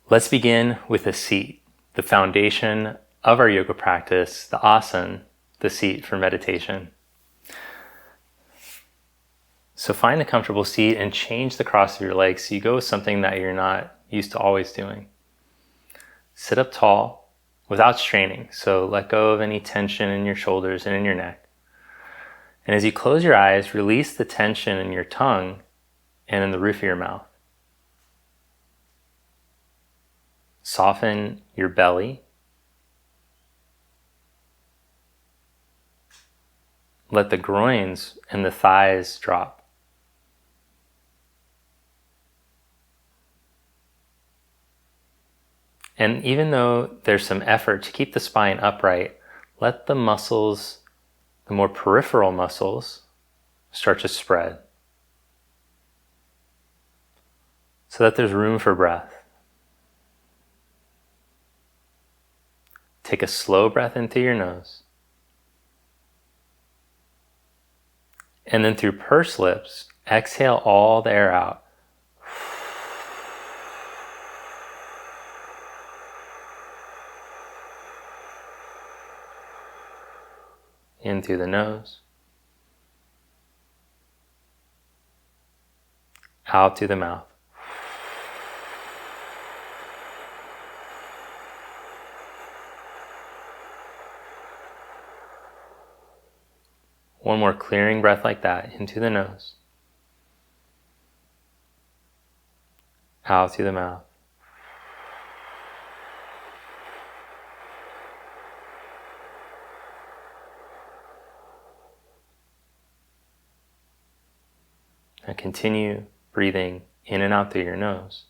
Let's begin with a seat, the foundation of our yoga practice, the asana, the seat for meditation. So find a comfortable seat and change the cross of your legs so you go with something that you're not used to always doing. Sit up tall without straining, so let go of any tension in your shoulders and in your neck. And as you close your eyes, release the tension in your tongue and in the roof of your mouth. Soften your belly. Let the groins and the thighs drop. And even though there's some effort to keep the spine upright, let the muscles, the more peripheral muscles, start to spread so that there's room for breath. Take a slow breath in through your nose. And then through pursed lips, exhale all the air out. In through the nose. Out through the mouth. One more clearing breath like that, into the nose. Out through the mouth. And continue breathing in and out through your nose.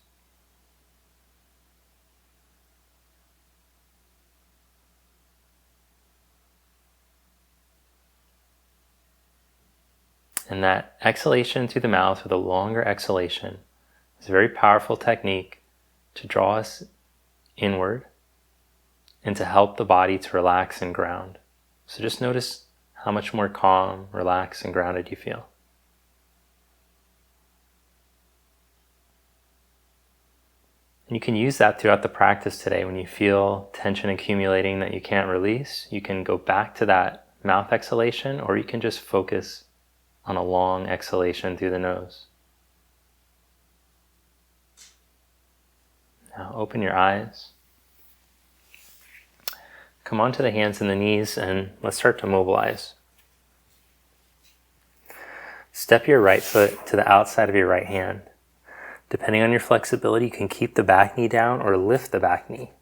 And that exhalation through the mouth, with a longer exhalation, is a very powerful technique to draw us inward and to help the body to relax and ground. So just notice how much more calm, relaxed, and grounded you feel. And you can use that throughout the practice today. When you feel tension accumulating that you can't release, you can go back to that mouth exhalation, or you can just focus on a long exhalation through the nose. Now open your eyes. Come onto the hands and the knees, and let's start to mobilize. Step your right foot to the outside of your right hand. Depending on your flexibility, you can keep the back knee down or lift the back knee.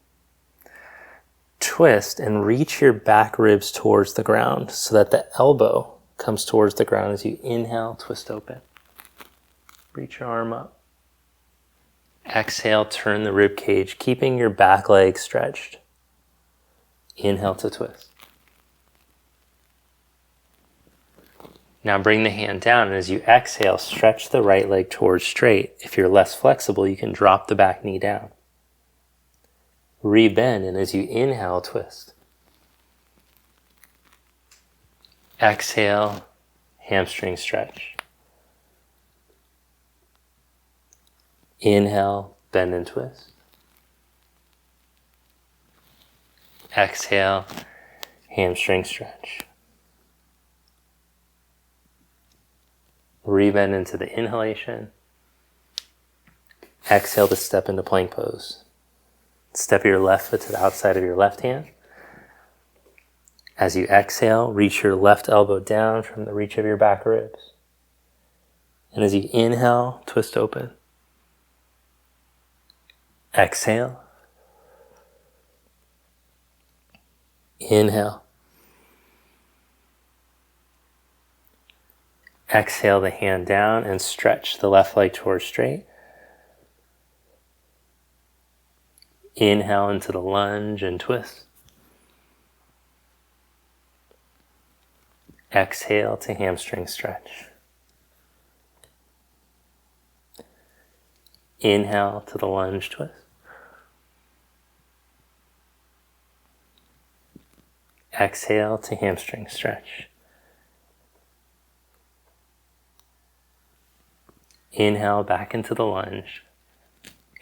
Twist and reach your back ribs towards the ground so that the elbow comes towards the ground as you inhale, twist open. Reach your arm up. Exhale, turn the rib cage, keeping your back leg stretched. Inhale to twist. Now bring the hand down, and as you exhale, stretch the right leg towards straight. If you're less flexible, you can drop the back knee down. Rebend, and as you inhale, twist. Exhale, hamstring stretch. Inhale, bend and twist. Exhale, hamstring stretch. Rebend into the inhalation. Exhale to step into plank pose. Step your left foot to the outside of your left hand. As you exhale, reach your left elbow down from the reach of your back ribs. And as you inhale, twist open. Exhale. Inhale. Exhale the hand down and stretch the left leg towards straight. Inhale into the lunge and twist. Exhale to hamstring stretch. Inhale to the lunge twist. Exhale to hamstring stretch. Inhale back into the lunge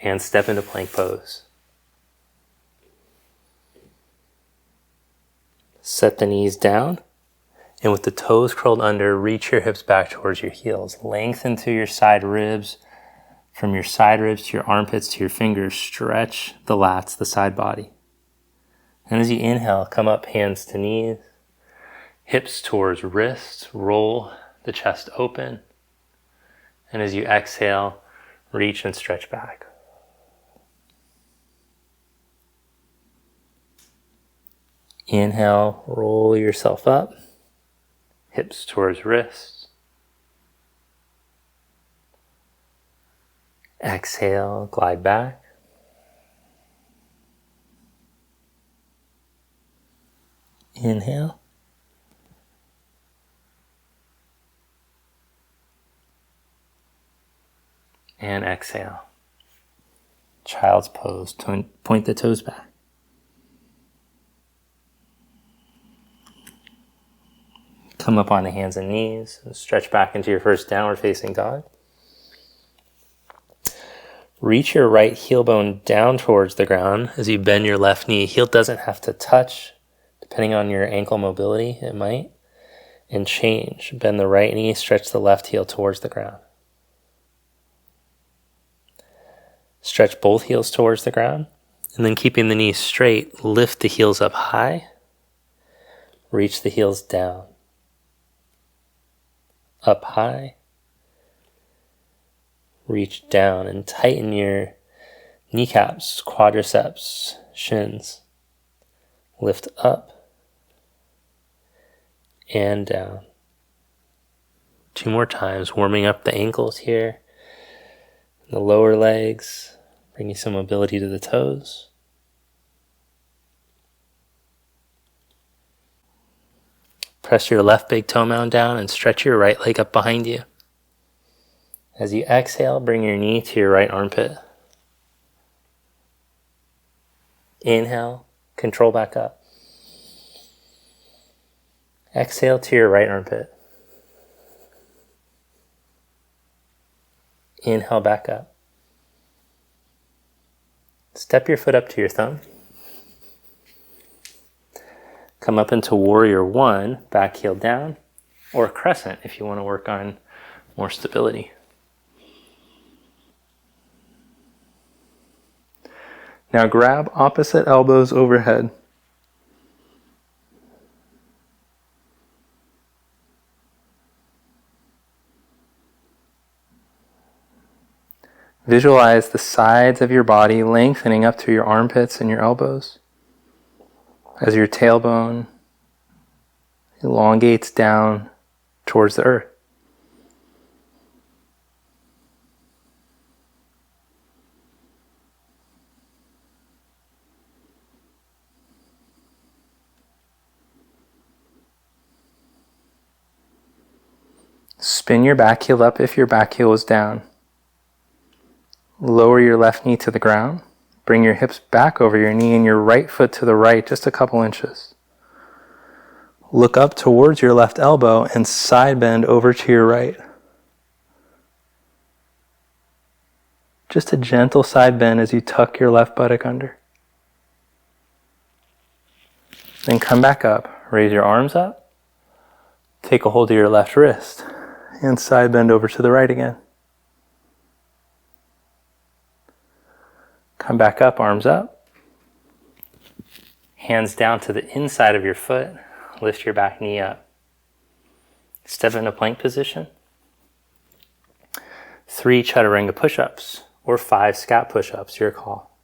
and step into plank pose. Set the knees down, and with the toes curled under, reach your hips back towards your heels. Lengthen through your side ribs. From your side ribs to your armpits to your fingers, stretch the lats, the side body. And as you inhale, come up, hands to knees, hips towards wrists, roll the chest open. And as you exhale, reach and stretch back. Inhale, roll yourself up, hips towards wrists. Exhale, glide back. Inhale. And exhale. Child's pose. Point the toes back. Come up on the hands and knees and stretch back into your first downward facing dog. Reach your right heel bone down towards the ground as you bend your left knee. Heel doesn't have to touch. Depending on your ankle mobility, it might. And change. Bend the right knee, stretch the left heel towards the ground. Stretch both heels towards the ground. And then keeping the knees straight, lift the heels up high. Reach the heels down. Up high. Reach down and tighten your kneecaps, quadriceps, shins. Lift up and down. 2 more times, warming up the ankles here, the lower legs, bringing some mobility to the toes. Press your left big toe mound down and stretch your right leg up behind you. As you exhale, bring your knee to your right armpit. Inhale, control back up. Exhale to your right armpit. Inhale back up. Step your foot up to your thumb. Come up into warrior 1, back heel down, or crescent if you want to work on more stability. Now grab opposite elbows overhead. Visualize the sides of your body lengthening up to your armpits and your elbows as your tailbone elongates down towards the earth. Spin your back heel up if your back heel is down. Lower your left knee to the ground. Bring your hips back over your knee and your right foot to the right, just a couple inches. Look up towards your left elbow and side bend over to your right. Just a gentle side bend as you tuck your left buttock under. Then come back up. Raise your arms up. Take a hold of your left wrist and side bend over to the right again. Come back up, arms up. Hands down to the inside of your foot. Lift your back knee up. Step into plank position. 3 chaturanga push-ups or 5 scat push-ups, your call.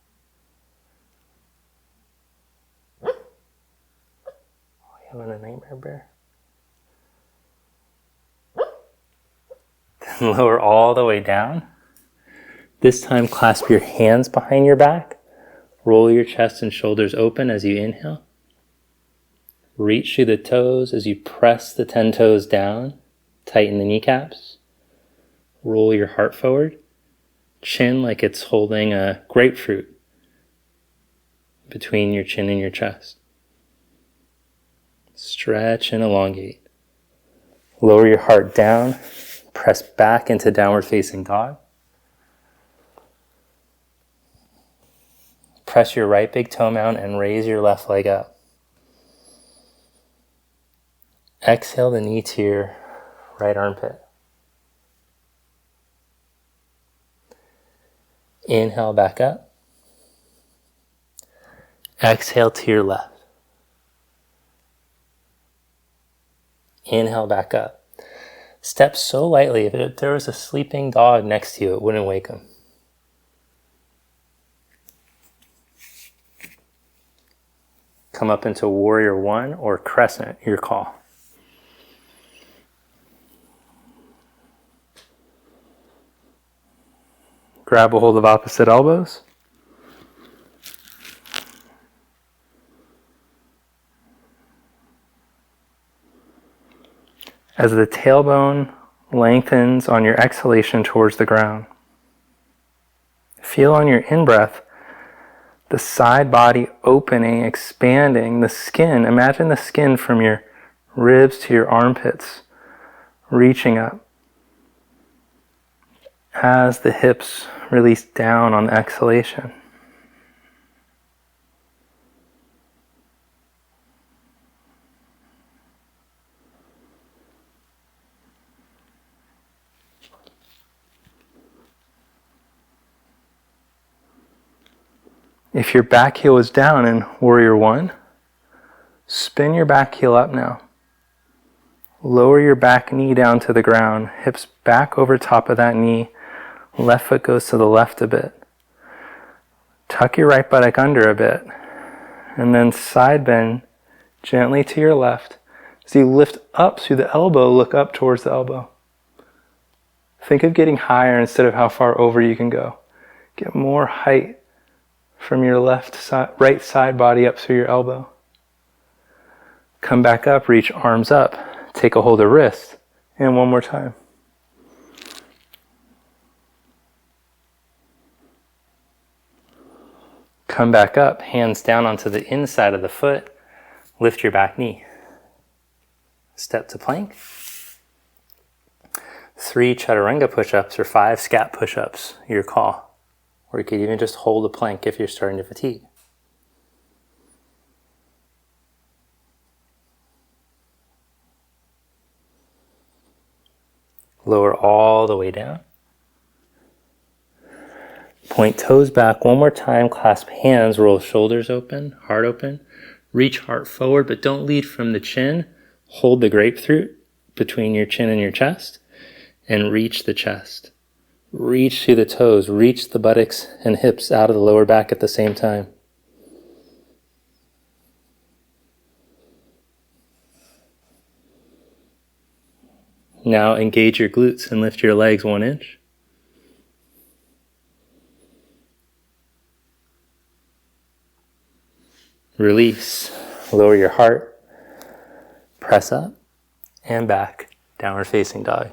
Oh, you having a nightmare, bear? Then lower all the way down. This time, clasp your hands behind your back. Roll your chest and shoulders open as you inhale. Reach through the toes as you press the 10 toes down. Tighten the kneecaps. Roll your heart forward. Chin like it's holding a grapefruit between your chin and your chest. Stretch and elongate. Lower your heart down. Press back into downward facing dog. Press your right big toe mound and raise your left leg up. Exhale the knee to your right armpit. Inhale back up. Exhale to your left. Inhale back up. Step so lightly, if there was a sleeping dog next to you, it wouldn't wake him. Come up into warrior one or crescent, your call. Grab a hold of opposite elbows. As the tailbone lengthens on your exhalation towards the ground, feel on your in-breath the side body opening, expanding, the skin. Imagine the skin from your ribs to your armpits reaching up as the hips release down on the exhalation. If your back heel is down in warrior one, spin your back heel up now. Lower your back knee down to the ground, hips back over top of that knee, left foot goes to the left a bit. Tuck your right buttock under a bit, and then side bend gently to your left. As you lift up through the elbow, look up towards the elbow. Think of getting higher instead of how far over you can go. Get more height from your right side body up through your elbow. Come back up, reach arms up. Take a hold of wrist. And one more time. Come back up, hands down onto the inside of the foot. Lift your back knee. Step to plank. 3 chaturanga push-ups or 5 scat push-ups, your call. Or you could even just hold a plank if you're starting to fatigue. Lower all the way down. Point toes back one more time, clasp hands, roll shoulders open, heart open. Reach heart forward, but don't lead from the chin. Hold the grapefruit between your chin and your chest, and reach the chest. Reach through the toes, reach the buttocks and hips out of the lower back at the same time. Now engage your glutes and lift your legs 1 inch. Release, lower your heart, press up and back, downward facing dog.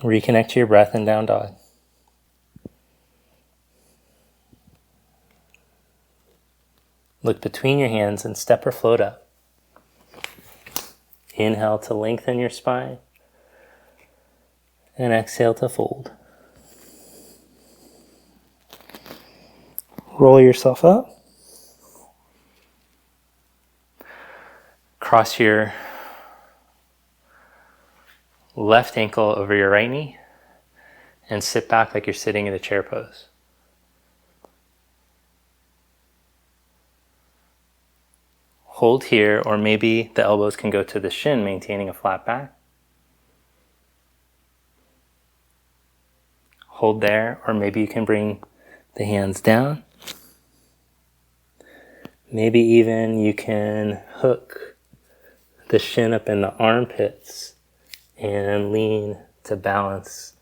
Reconnect to your breath in down dog. Look between your hands and step or float up. Inhale to lengthen your spine. And exhale to fold. Roll yourself up. Cross your left ankle over your right knee and sit back like you're sitting in a chair pose. Hold here, or maybe the elbows can go to the shin, maintaining a flat back. Hold there, or maybe you can bring the hands down. Maybe even you can hook the shin up in the armpits and lean to balance.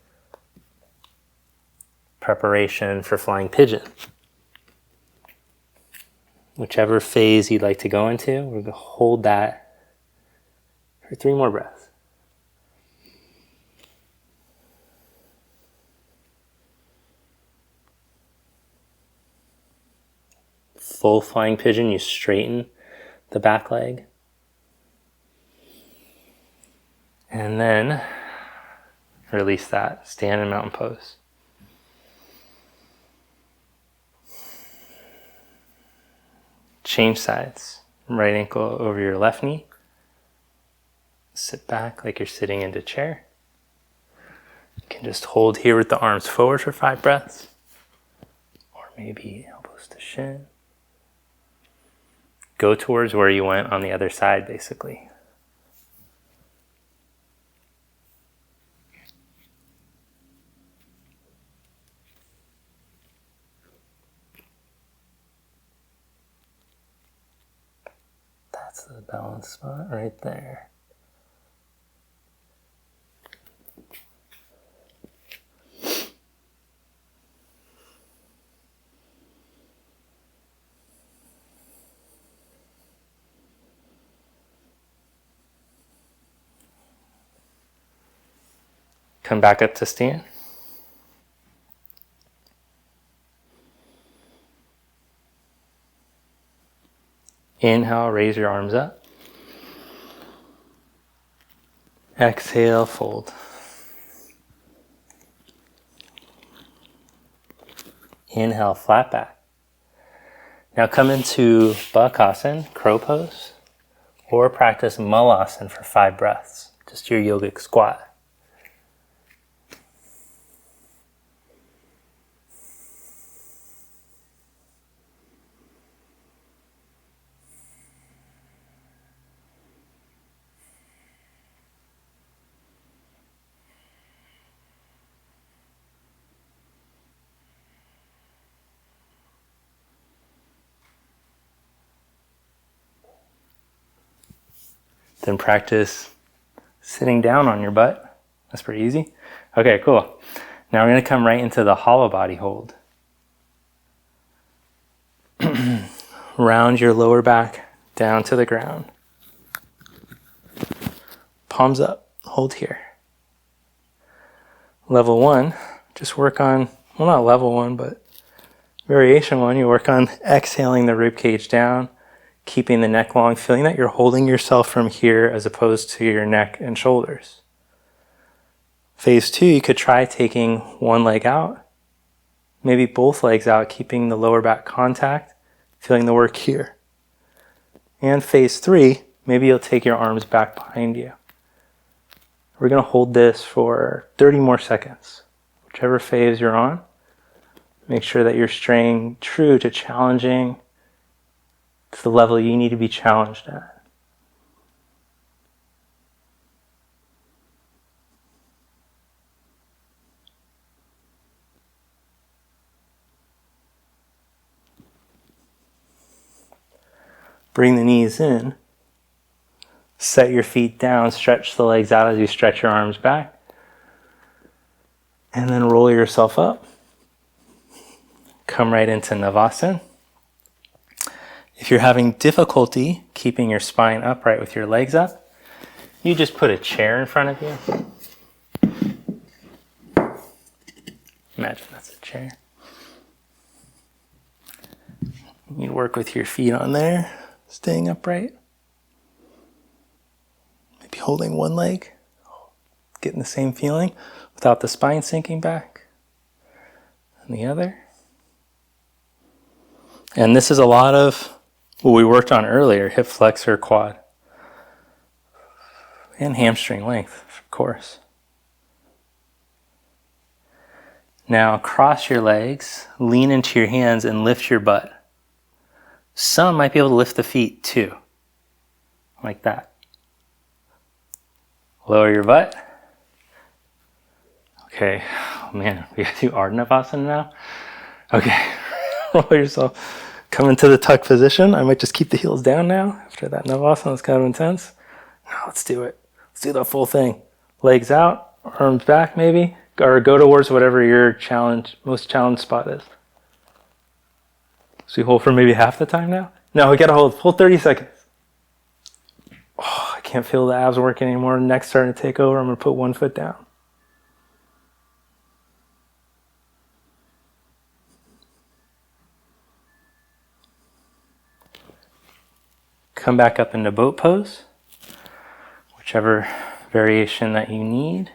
Preparation for flying pigeon. Whichever phase you'd like to go into, we're going to hold that for 3 more breaths. Full flying pigeon, you straighten the back leg. And then release that. Stand in mountain pose. Change sides. Right ankle over your left knee. Sit back like you're sitting into chair. You can just hold here with the arms forward for 5 breaths. Or maybe elbows to shin. Go towards where you went on the other side, basically. That's the balance spot right there. Come back up to stand. Inhale, raise your arms up. Exhale, fold. Inhale, flat back. Now come into Bakasana, crow pose, or practice Malasana for 5 breaths, just your yogic squat. Then practice sitting down on your butt. That's pretty easy. Okay, cool. Now we're going to come right into the hollow body hold. Round your lower back down to the ground. Palms up. Hold here. Level 1, just work on, well, not level 1, but variation 1, you work on exhaling the rib cage down, keeping the neck long, feeling that you're holding yourself from here as opposed to your neck and shoulders. Phase 2, you could try taking one leg out, maybe both legs out, keeping the lower back contact, feeling the work here. And phase 3, maybe you'll take your arms back behind you. We're going to hold this for 30 more seconds. Whichever phase you're on, make sure that you're staying true to challenging to the level you need to be challenged at. Bring the knees in. Set your feet down. Stretch the legs out as you stretch your arms back. And then roll yourself up. Come right into Navasana. If you're having difficulty keeping your spine upright with your legs up, you just put a chair in front of you. Imagine that's a chair. You work with your feet on there, staying upright. Maybe holding one leg, getting the same feeling without the spine sinking back. And the other. And this is a lot of what we worked on earlier, hip flexor, quad. And hamstring length, of course. Now cross your legs, lean into your hands, and lift your butt. Some might be able to lift the feet too, like that. Lower your butt. Okay, oh man, we gotta do Ardha Navasana now. Okay, roll yourself. Come into the tuck position. I might just keep the heels down now after that Navasana. It's kind of intense. Now let's do it. Let's do the full thing. Legs out, arms back maybe, or go towards whatever your most challenged spot is. So you hold for maybe half the time now? No, we gotta hold full 30 seconds. Oh, I can't feel the abs working anymore. Neck's starting to take over. I'm gonna put one foot down. Come back up into boat pose. Whichever variation that you need.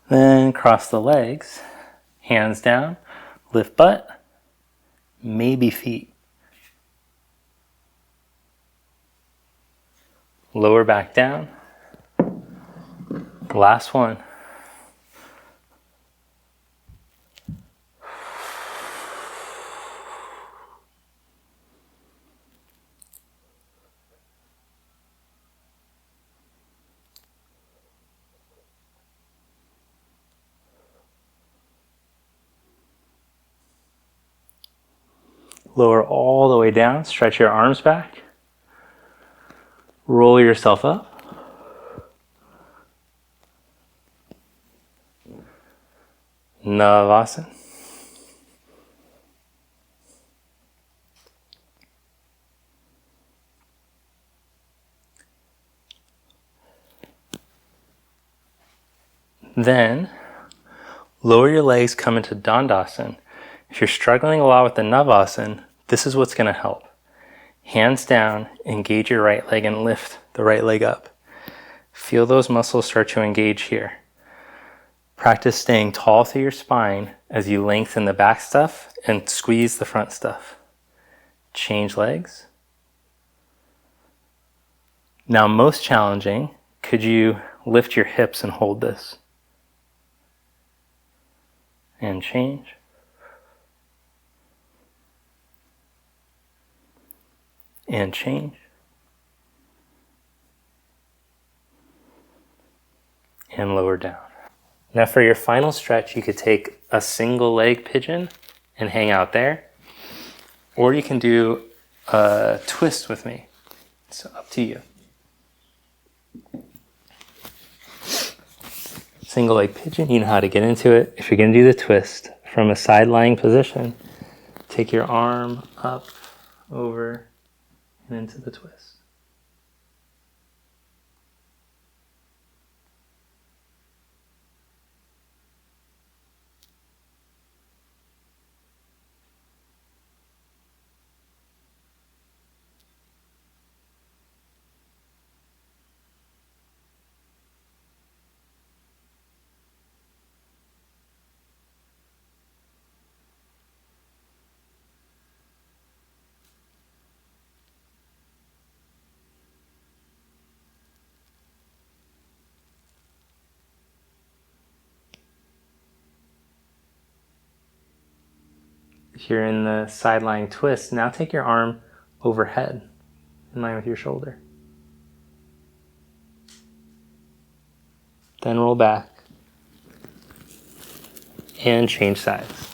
Then cross the legs, hands down, lift butt, maybe feet. Lower back down. Last one. Lower all the way down, stretch your arms back. Roll yourself up. Navasana. Then, lower your legs, come into Dandasana. If you're struggling a lot with the Navasana, this is what's going to help. Hands down, engage your right leg and lift the right leg up. Feel those muscles start to engage here. Practice staying tall through your spine as you lengthen the back stuff and squeeze the front stuff. Change legs. Now, most challenging, could you lift your hips and hold this? And change. And change. And lower down. Now for your final stretch, you could take a single leg pigeon and hang out there. Or you can do a twist with me. It's up to you. Single leg pigeon, you know how to get into it. If you're going to do the twist from a side lying position, take your arm up, over, and into the twist. If you're in the side lying twist, now take your arm overhead in line with your shoulder. Then roll back and change sides.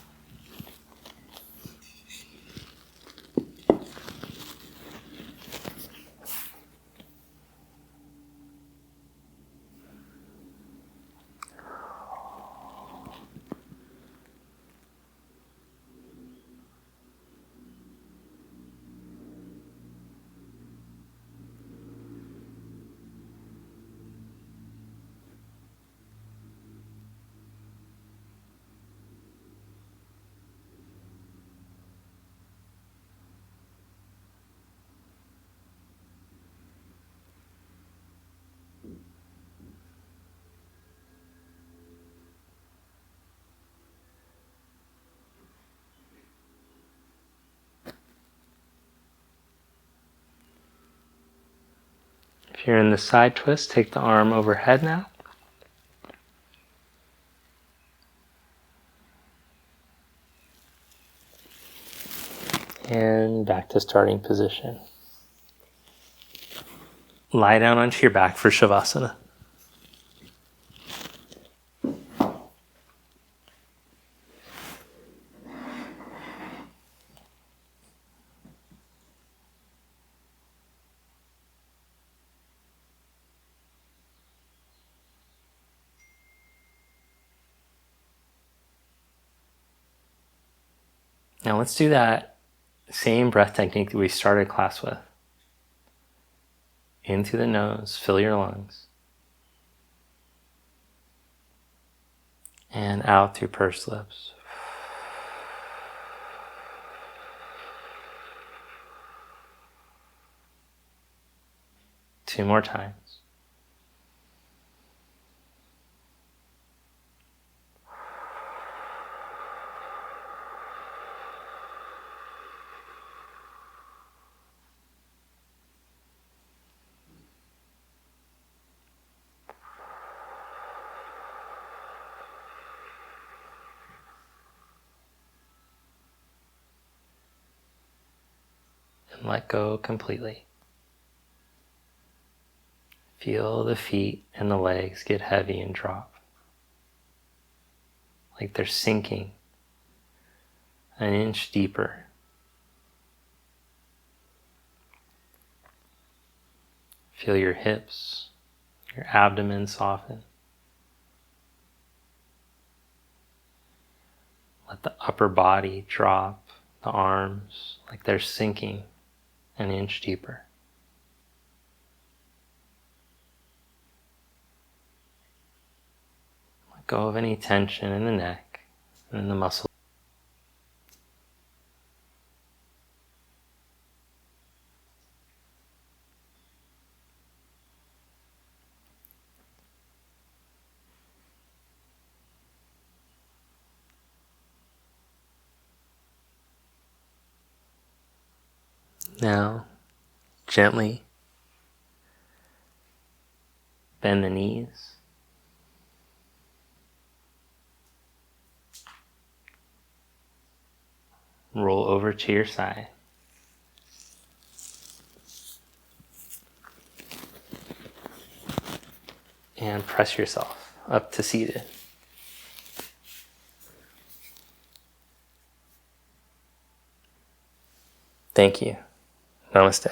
If you're in the side twist, take the arm overhead now. And back to starting position. Lie down onto your back for Shavasana. Now let's do that same breath technique that we started class with. In through the nose, fill your lungs. And out through pursed lips. Two more times. And let go completely. Feel the feet and the legs get heavy and drop. Like they're sinking an inch deeper. Feel your hips, your abdomen soften. Let the upper body drop, the arms, like they're sinking an inch deeper. Let go of any tension in the neck and in the muscles. Now, gently bend the knees. Roll over to your side. And press yourself up to seated. Thank you. Namaste.